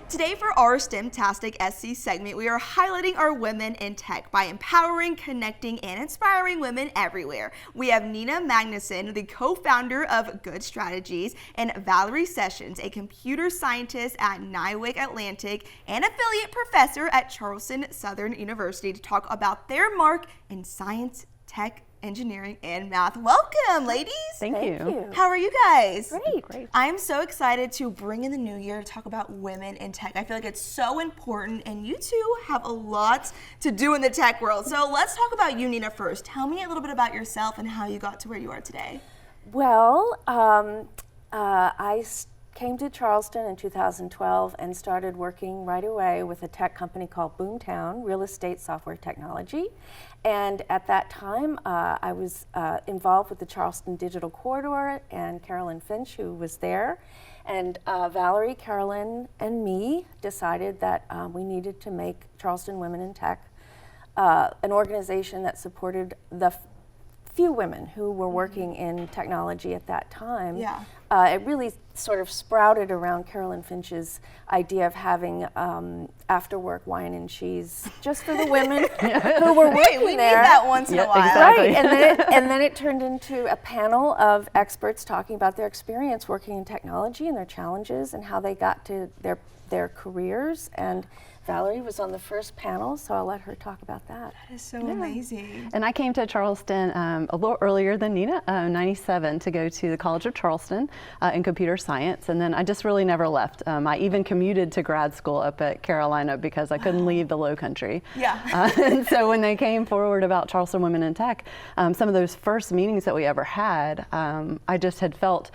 Today for our STEMtastic SC segment, we are highlighting our women in tech by empowering, connecting, and inspiring women everywhere. We have Nina Magnuson, the co-founder of Good Strategies, and Valerie Sessions, a computer scientist at Nywick Atlantic and affiliate professor at Charleston Southern University, to talk about their mark in science, tech, engineering, and math. Welcome, ladies. Thank you. How are you guys? Great. I'm so excited to bring in the new year to talk about women in tech. I feel like it's so important, and you two have a lot to do in the tech world. So let's talk about you, Nina, first. Tell me a little bit about yourself and how you got to where you are today. Well, I came to Charleston in 2012 and started working right away with a tech company called Boomtown, Real Estate Software Technology. And at that time, I was involved with the Charleston Digital Corridor, and Carolyn Finch, who was there. And Valerie, Carolyn, and me decided that we needed to make Charleston Women in Tech an organization that supported the few women who were working in technology at that time. Yeah. It really sort of sprouted around Carolyn Finch's idea of having after work wine and cheese just for the women who were working we there. need that once in a while. Right, and then it turned into a panel of experts talking about their experience working in technology and their challenges and how they got to their careers. And Valerie was on the first panel, so I'll let her talk about that. That is so amazing. And I came to Charleston a little earlier than Nina, 97, to go to the College of Charleston in computer science, and then I just really never left. I even commuted to grad school up at Carolina because I couldn't leave the Low Country. Yeah. And so when they came forward about Charleston Women in Tech, some of those first meetings that we ever had, I just had felt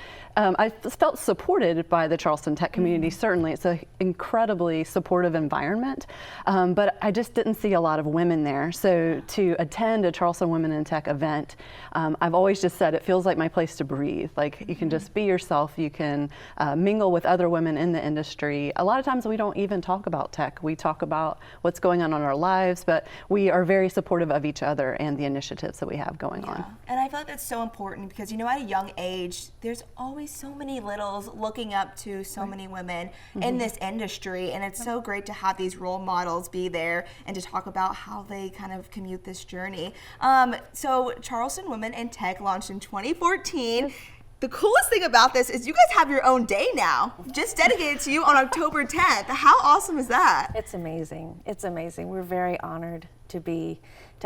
supported by the Charleston tech community. Certainly, it's an incredibly supportive environment, but I just didn't see a lot of women there. So to attend a Charleston Women in Tech event, I've always just said it feels like my place to breathe. Like, you can just be yourself, you can mingle with other women in the industry. A lot of times we don't even talk about tech. We talk about what's going on in our lives, but we are very supportive of each other and the initiatives that we have going on. And I feel like that's so important because, you know, at a young age, there's always so many littles looking up to so many women in this industry, and it's so great to have these role models be there and to talk about how they kind of commute this journey. So Charleston Women in Tech launched in 2014. The coolest thing about this is you guys have your own day now, just dedicated to you on October 10th. How awesome is that? It's amazing. It's amazing. We're very honored to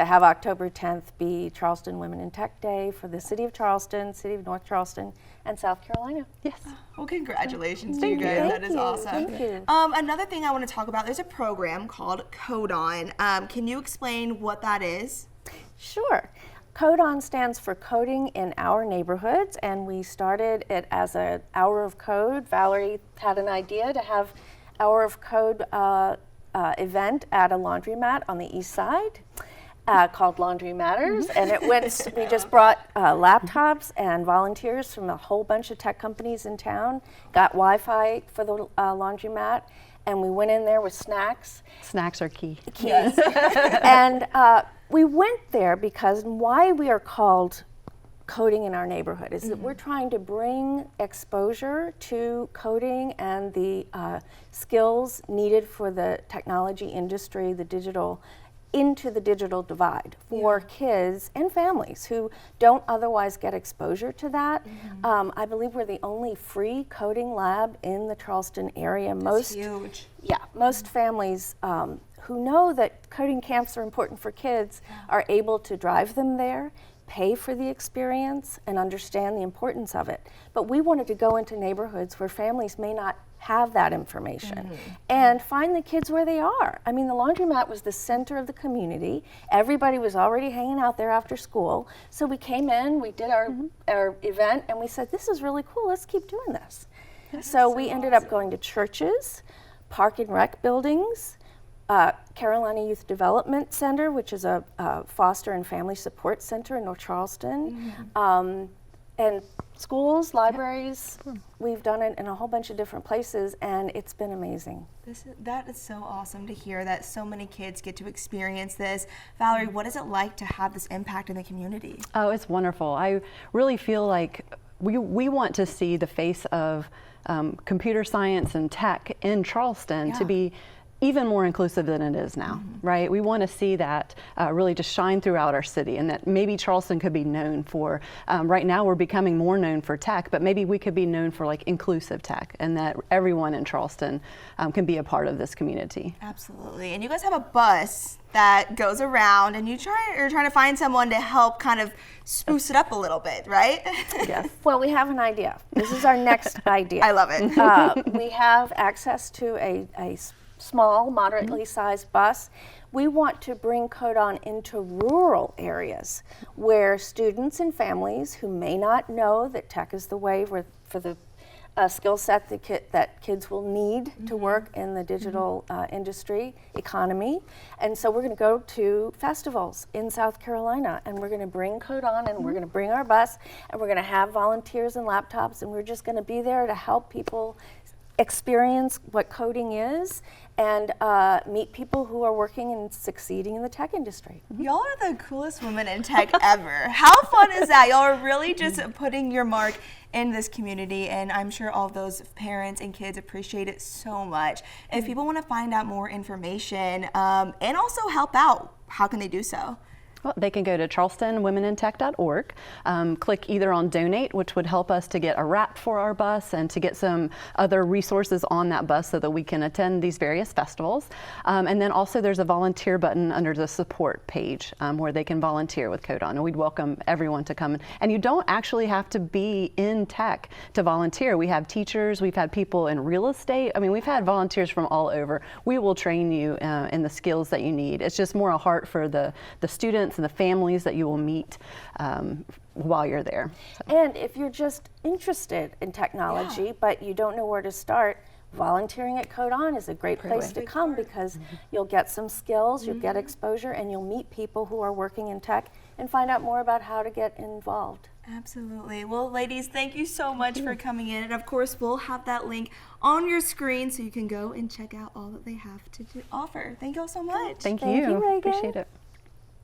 have October 10th be Charleston Women in Tech Day for the City of Charleston, City of North Charleston, and South Carolina. Yes. Well, congratulations to you guys. Thank That is you. awesome. Thank you. Another thing I want to talk about, there's a program called Code On. Can you explain what that is? Sure. Code On stands for Coding in Our Neighborhoods, and we started it as an Hour of Code. Valerie had an idea to have Hour of Code event at a laundromat on the east side called Laundry Matters, and it went. We just brought laptops and volunteers from a whole bunch of tech companies in town, got Wi-Fi for the laundromat, and we went in there with snacks. Snacks are key. Yes. And we went there because why we are called Coding in Our Neighborhood is that we're trying to bring exposure to coding and the skills needed for the technology industry, the digital, into the digital divide for kids and families who don't otherwise get exposure to that. I believe we're the only free coding lab in the Charleston area. That's huge. Yeah, most families who know that coding camps are important for kids are able to drive them there, pay for the experience, and understand the importance of it. But we wanted to go into neighborhoods where families may not have that information and find the kids where they are. I mean, the laundromat was the center of the community. Everybody was already hanging out there after school. So we came in, we did our event, and we said, this is really cool, let's keep doing this. So we ended up going to churches, park and rec buildings, Carolina Youth Development Center, which is a foster and family support center in North Charleston, and schools, libraries. We've done it in a whole bunch of different places, and it's been amazing. That is so awesome to hear that so many kids get to experience this. Valerie, what is it like to have this impact in the community? Oh, it's wonderful. I really feel like we want to see the face of computer science and tech in Charleston to be even more inclusive than it is now, right? We want to see that really just shine throughout our city, and that maybe Charleston could be known for, right now we're becoming more known for tech, but maybe we could be known for like inclusive tech, and that everyone in Charleston can be a part of this community. Absolutely. And you guys have a bus that goes around, and you're trying to find someone to help kind of spruce it up a little bit, right? Yes. Well, we have an idea. This is our next idea. I love it. We have access to a small, moderately sized bus. We want to bring Code On into rural areas where students and families who may not know that tech is the way for the skill set that kids will need to work in the digital industry economy. And so we're going to go to festivals in South Carolina, and we're going to bring Code On, and we're going to bring our bus, and we're going to have volunteers and laptops, and we're just going to be there to help people experience what coding is and meet people who are working and succeeding in the tech industry. Y'all are the coolest women in tech ever. How fun is that? Y'all are really just putting your mark in this community, and I'm sure all those parents and kids appreciate it so much. If people want to find out more information and also help out, how can they do so? Well, they can go to charlestonwomenintech.org, click either on donate, which would help us to get a wrap for our bus and to get some other resources on that bus so that we can attend these various festivals. And then also there's a volunteer button under the support page where they can volunteer with Code On. And we'd welcome everyone to come. And you don't actually have to be in tech to volunteer. We have teachers, we've had people in real estate. I mean, we've had volunteers from all over. We will train you in the skills that you need. It's just more a heart for the students and the families that you will meet while you're there. And if you're just interested in technology, but you don't know where to start, volunteering at Code On is a great place to come because you'll get some skills, you'll get exposure, and you'll meet people who are working in tech and find out more about how to get involved. Absolutely. Well, ladies, thank you so much for coming in. And of course, we'll have that link on your screen so you can go and check out all that they have to offer. Thank you all so much. Thank Thank you. you, Reagan. Appreciate it.